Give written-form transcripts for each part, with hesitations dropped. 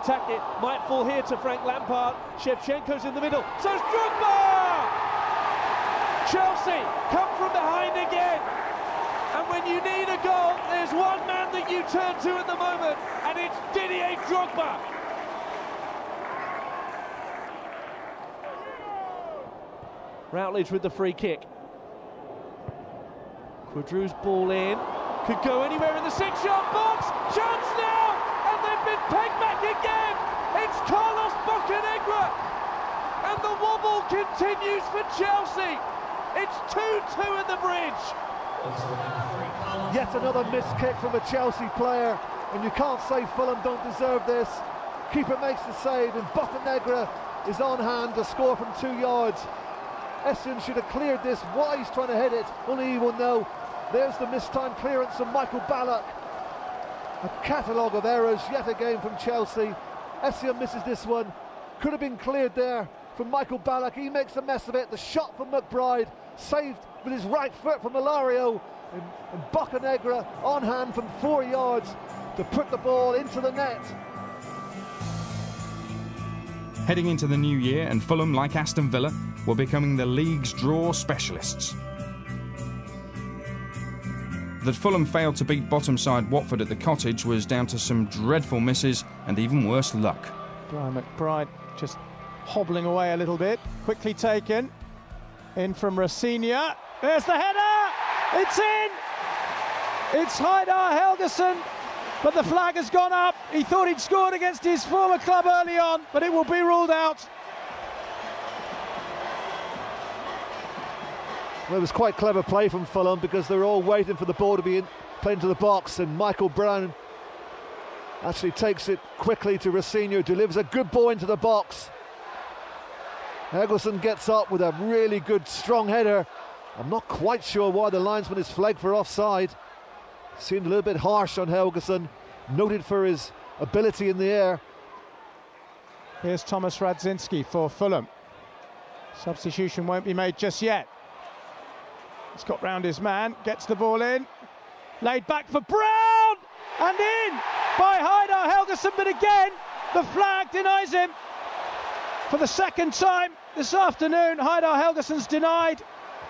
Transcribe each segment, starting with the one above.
Attack it, might fall here to Frank Lampard. Shevchenko's in the middle, so it's Drogba! Chelsea come from behind again. And when you need a goal, there's one man that you turn to at the moment, and it's Didier Drogba. Routledge with the free kick. Quadrou's ball in, could go anywhere in the 6-yard box. Chance now, and they've been pegged back again. It's Carlos Bocanegra, and the wobble continues for Chelsea. It's 2-2 at the bridge. Yet another missed kick from a Chelsea player, and you can't say Fulham don't deserve this. Keeper makes the save, and Bocanegra is on hand to score from 2 yards. Essien should have cleared this. Why he's trying to hit it, only he will know. There's the mistimed clearance from Michael Ballack. A catalogue of errors yet again from Chelsea. Essien misses this one. Could have been cleared there from Michael Ballack. He makes a mess of it. The shot from McBride, saved with his right foot from Ilario. And Bocanegra on hand from 4 yards to put the ball into the net. Heading into the new year, and Fulham, like Aston Villa, were becoming the league's draw specialists. That Fulham failed to beat bottom side Watford at the Cottage was down to some dreadful misses and even worse luck. Brian McBride just hobbling away a little bit, quickly taken. In from Rafinha. There's the header! It's in! It's Haidar Helguson, but the flag has gone up. He thought he'd scored against his former club early on, but it will be ruled out. Well, it was quite clever play from Fulham because they were all waiting for the ball to be played into the box, and Michael Brown actually takes it quickly to Rafinha, delivers a good ball into the box. Helguson gets up with a really good strong header. I'm not quite sure why the linesman is flagged for offside. Seemed a little bit harsh on Helguson, noted for his ability in the air. Here's Thomas Radzinski for Fulham. Substitution won't be made just yet. He's got round his man, gets the ball in, laid back for Brown, and in by Haidar Helguson, but again the flag denies him. For the second time this afternoon, Haidar Helguson's denied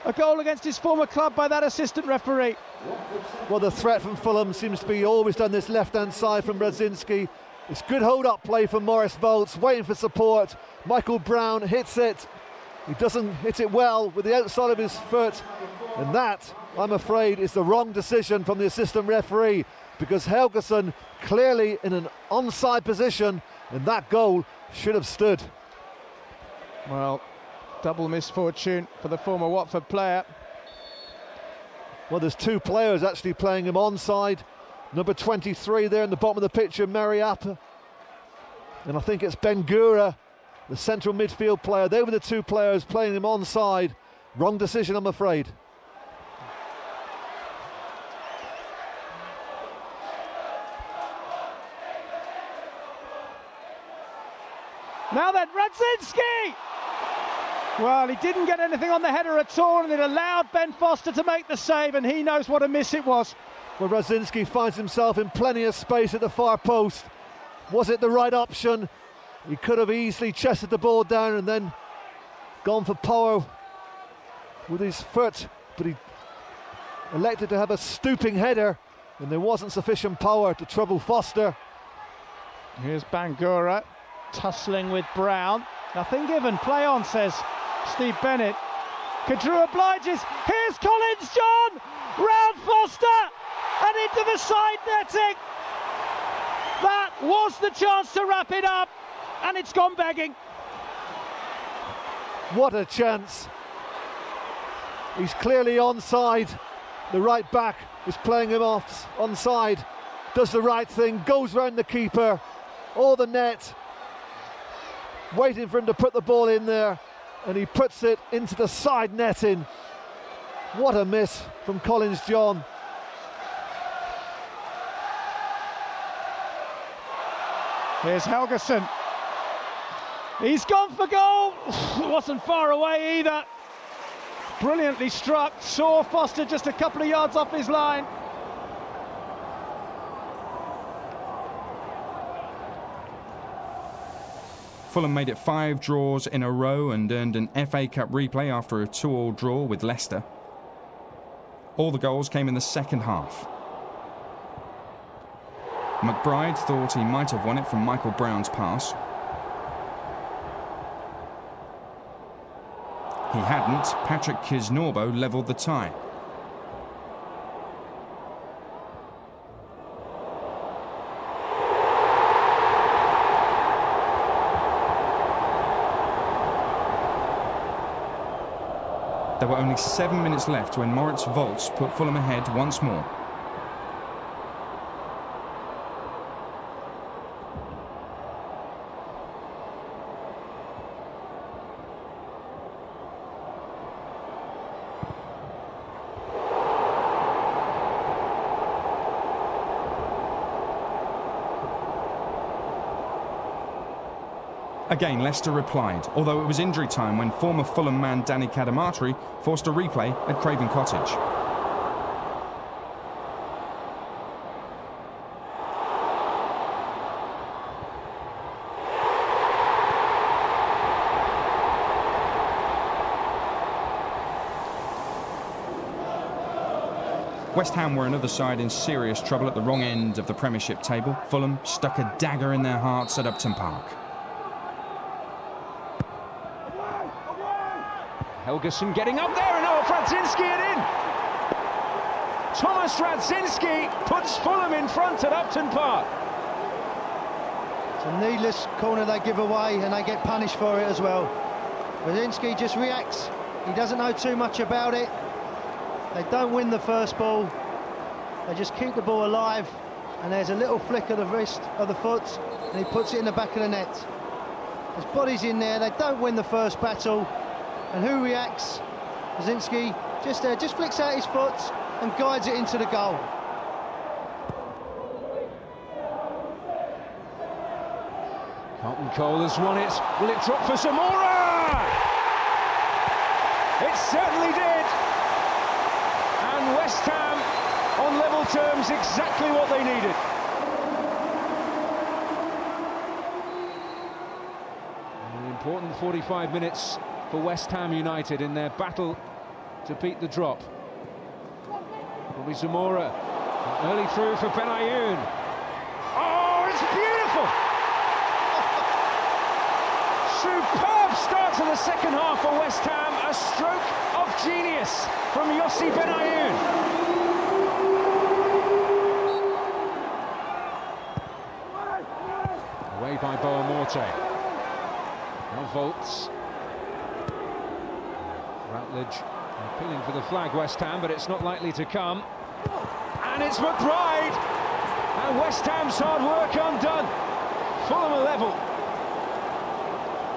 a goal against his former club by that assistant referee. Well, the threat from Fulham seems to be always down this left-hand side from Radzinski. It's good hold-up play from Maurice Volts, waiting for support. Michael Brown hits it. He doesn't hit it well with the outside of his foot. And that, I'm afraid, is the wrong decision from the assistant referee, because Helguson clearly in an onside position, and that goal should have stood. Well, double misfortune for the former Watford player. Well, there's two players actually playing him onside. Number 23 there in the bottom of the picture, Mariappa. And I think it's Bengura, the central midfield player. They were the two players playing him onside. Wrong decision, I'm afraid. Now then, Radzinski! Well, he didn't get anything on the header at all, and it allowed Ben Foster to make the save, and he knows what a miss it was. Well, Radzinski finds himself in plenty of space at the far post. Was it the right option? He could have easily chested the ball down and then gone for power with his foot, but he elected to have a stooping header, and there wasn't sufficient power to trouble Foster. Here's Bangura tussling with Brown. Nothing given, play on, says Steve Bennett. Quadrou obliges. Here's Collins John, round Foster and into the side netting. That was the chance to wrap it up, and it's gone begging. What a chance. He's clearly onside. The right back is playing him off onside. Does the right thing, goes round the keeper, or the net, waiting for him to put the ball in there, and he puts it into the side netting. What a miss from Collins John. Here's Helguson. He's gone for goal. It wasn't far away either. Brilliantly struck. Saw Foster just a couple of yards off his line. Fulham made it 5 draws in a row and earned an FA Cup replay after a 2-2 draw with Leicester. All the goals came in the second half. McBride thought he might have won it from Michael Brown's pass. He hadn't. Patrick Kisnorbo levelled the tie. There were only 7 minutes left when Moritz Volz put Fulham ahead once more. Again, Leicester replied, although it was injury time when former Fulham man Danny Cadamarteri forced a replay at Craven Cottage. West Ham were another side in serious trouble at the wrong end of the Premiership table. Fulham stuck a dagger in their hearts at Upton Park. Helgeson getting up there, and Radzinski it in. Thomas Radzinski puts Fulham in front at Upton Park. It's a needless corner they give away, and they get punished for it as well. Radzinski just reacts. He doesn't know too much about it. They don't win the first ball. They just keep the ball alive, and there's a little flick of the wrist, of the foot, and he puts it in the back of the net. There's bodies in there. They don't win the first battle. And who reacts? Radzinski just flicks out his foot and guides it into the goal. Carlton Cole has won it. Will it drop for Zamora? It certainly did. And West Ham on level terms, exactly what they needed. An important 45 minutes for West Ham United in their battle to beat the drop. Bobby Zamora, early through for Benayoun. Oh, it's beautiful! Superb start to the second half for West Ham. A stroke of genius from Yossi Benayoun. Away by Boa Morte. Now Volz. Routledge appealing for the flag, West Ham, but it's not likely to come. And it's McBride! And West Ham's hard work undone. Fulham are level.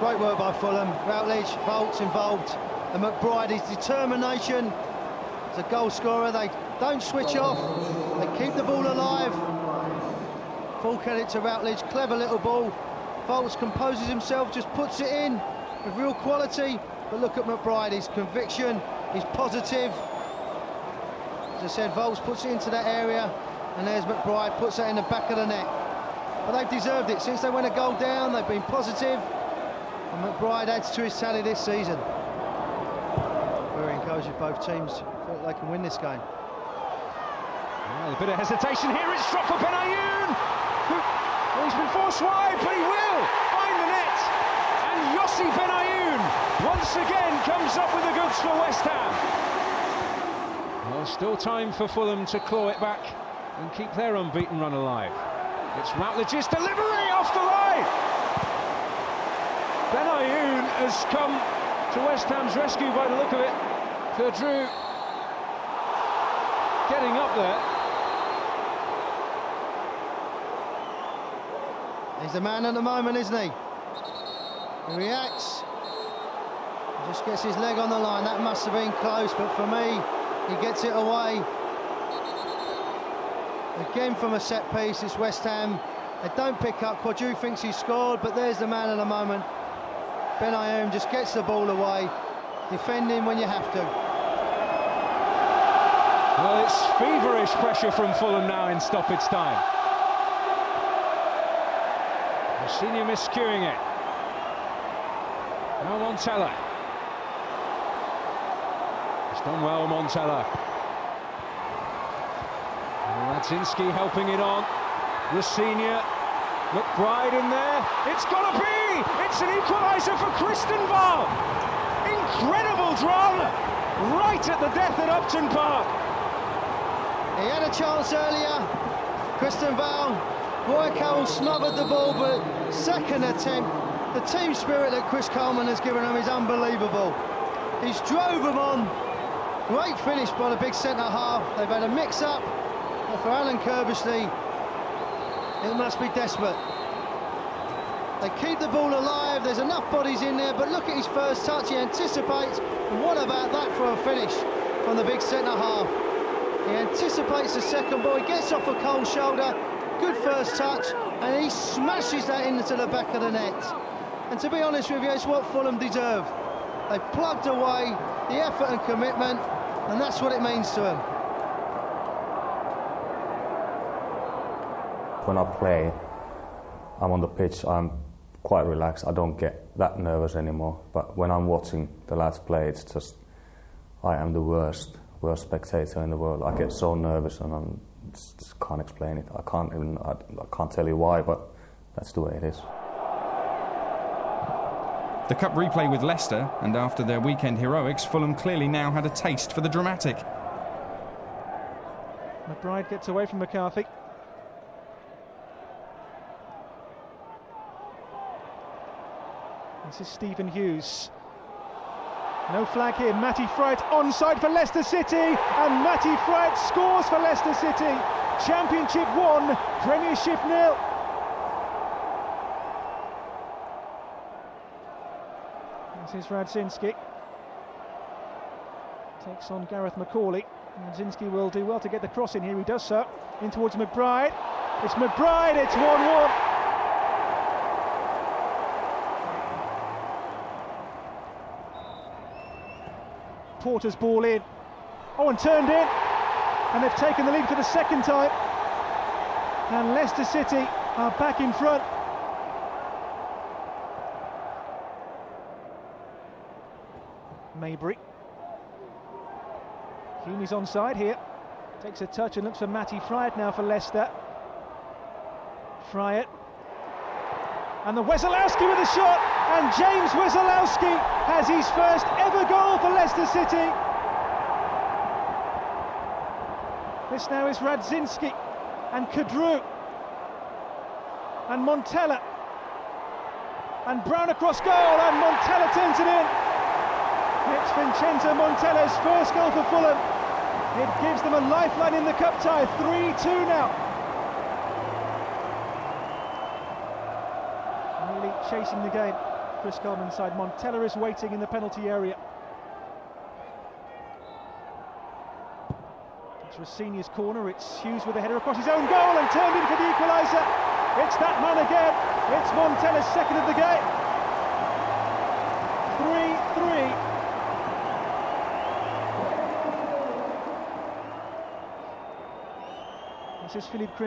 Great work by Fulham. Routledge, Volz involved. And McBride, his determination as a goal scorer. They don't switch off. They keep the ball alive. Full credit to Routledge. Clever little ball. Volz composes himself, just puts it in with real quality. But look at McBride, his conviction, he's positive. As I said, Volz puts it into that area, and there's McBride, puts that in the back of the net. But they've deserved it. Since they went a goal down, they've been positive, and McBride adds to his tally this season. Very encouraging both teams. I feel like they can win this game. Well, a bit of hesitation here, it's struck for Benayoun! Well, he's been forced wide, but he will find the net! And Yossi Benayoun once again comes up with the goods for West Ham. Well, still time for Fulham to claw it back and keep their unbeaten run alive. It's Routledge's delivery off the line. Benayoun has come to West Ham's rescue by the look of it. Perdue getting up there. He's the man at the moment, isn't he? He reacts. He just gets his leg on the line. That must have been close, but for me, he gets it away. Again from a set piece, it's West Ham. They don't pick up. Perdue thinks he scored, but there's the man at the moment. Benayoun just gets the ball away, defending when you have to. Well, it's feverish pressure from Fulham now in stoppage time. Senior miscuing it. Now Montella. It's done well, Montella. Radzinski helping it on. Rossignol. McBride in there. It's got to be! It's an equaliser for Christenval! Incredible drama! Right at the death at Upton Park. He had a chance earlier. Christenval. Roy Carroll smothered the ball, but second attempt. The team spirit that Chris Coleman has given him is unbelievable. He's drove them on. Great finish by the big centre-half. They've had a mix-up. For Alan Kirbysley, it must be desperate. They keep the ball alive, there's enough bodies in there, but look at his first touch, he anticipates. And what about that for a finish from the big centre-half? He anticipates the second ball, he gets off a cold shoulder, good first touch, and he smashes that into the back of the net. And to be honest with you, it's what Fulham deserve. They plugged away the effort and commitment, and that's what it means to them. When I play, I'm on the pitch, I'm quite relaxed. I don't get that nervous anymore. But when I'm watching the lads play, it's just, I am the worst spectator in the world. I get so nervous and I just can't explain it. I can't tell you why, but that's the way it is. The cup replay with Leicester, and after their weekend heroics, Fulham clearly now had a taste for the dramatic. McBride gets away from McCarthy. This is Stephen Hughes. No flag here. Matty Freit onside for Leicester City, and Matty Freit scores for Leicester City. Championship 1, Premiership 0. This is Radzinski. Takes on Gareth McCauley. Radzinski will do well to get the cross in here. He does so. In towards McBride. It's McBride. It's 1-1. Porter's ball in. Oh, and turned in. And they've taken the lead for the second time. And Leicester City are back in front. Maybury. Hume's onside here. Takes a touch and looks for Matty Freit now for Leicester. Freit. And the Wesolowski with a shot. And James Wesolowski has his first ever goal for Leicester City. This now is Radzinski and Kadru and Montella and Brown across goal, and Montella turns it in. It's Vincenzo Montella's first goal for Fulham. It gives them a lifeline in the cup tie. 3-2 now. Really chasing the game. Chris Coleman's side. Montella is waiting in the penalty area. It's Rossignol's corner. It's Hughes with a header across his own goal and turned in for the equaliser. It's that man again. It's Montella's second of the game. 3-3. This is Philippe Chris.